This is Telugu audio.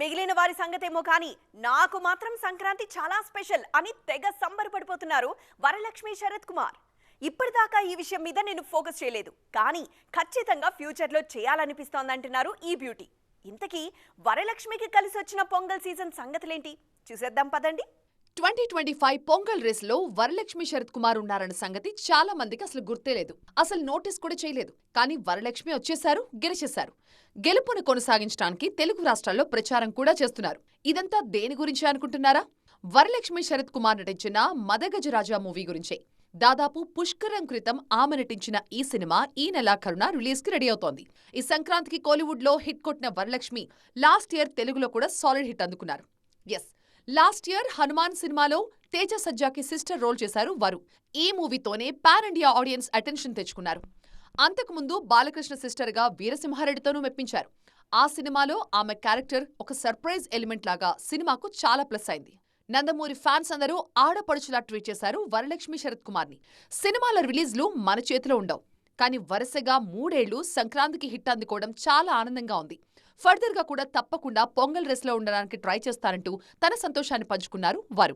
మిగిలిన వారి సంగతేమో కానీ నాకు మాత్రం సంక్రాంతి చాలా స్పెషల్ అని తెగ సంబరపడిపోతున్నారు వరలక్ష్మి శరత్ కుమార్. ఇప్పటిదాకా ఈ విషయం మీద నేను ఫోకస్ చేయలేదు, కానీ ఖచ్చితంగా ఫ్యూచర్లో చేయాలనిపిస్తోందంటున్నారు ఈ బ్యూటీ. ఇంతకీ వరలక్ష్మికి కలిసి వచ్చిన పొంగల్ సీజన్ సంగతులేంటి చూసేద్దాం పదండి. 2025 పొంగల్ రేస్ లో వరలక్ష్మి శరత్ కుమార్ ఉన్నారన్న సంగతి చాలా మందికి అసలు గుర్తే లేదు, అసలు నోటీస్ కూడా చేయలేదు. కానీ వరలక్ష్మి వచ్చేశారు, గెలిచేశారు. గెలుపును కొనసాగించడానికి తెలుగు రాష్ట్రాల్లో ప్రచారం కూడా చేస్తున్నారు. ఇదంతా దేని గురించి అనుకుంటున్నారా? వరలక్ష్మి శరత్ కుమార్ నటించిన మదగజరాజా మూవీ గురించే. దాదాపు పుష్కరం క్రితం ఆమె నటించిన ఈ సినిమా ఈ నెలాఖరున రిలీజ్ కి రెడీ అవుతోంది. ఈ సంక్రాంతికి కోలీవుడ్ లో హిట్ కొట్టిన వరలక్ష్మి లాస్ట్ ఇయర్ తెలుగులో కూడా సాలిడ్ హిట్ అందుకున్నారు. ఎస్, లాస్ట్ ఇయర్ హనుమాన్ సినిమాలో తేజ సజ్జాకి సిస్టర్ రోల్ చేశారు వరు. ఈ మూవీతోనే పాన్ ఇండియా ఆడియన్స్ అటెన్షన్ తెచ్చుకున్నారు. అంతకుముందు బాలకృష్ణ సిస్టర్ గా వీరసింహారెడ్డితోనూ మెప్పించారు. ఆ సినిమాలో ఆమె క్యారెక్టర్ ఒక సర్ప్రైజ్ ఎలిమెంట్ లాగా సినిమాకు చాలా ప్లస్ అయింది. నందమూరి ఫ్యాన్స్ అందరూ ఆడపడుచులా ట్వీట్ చేశారు వరలక్ష్మి శరత్ కుమార్ని. సినిమాల రిలీజ్లు మన చేతిలో ఉండవు, కానీ వరుసగా 3 ఏళ్లు సంక్రాంతికి హిట్ అందుకోవడం చాలా ఆనందంగా ఉంది. ఫర్దర్ గా కూడా తప్పకుండా పొంగల్ రేస్లో ఉండడానికి ట్రై చేస్తారంటూ తన సంతోషాన్ని పంచుకున్నారు వారు.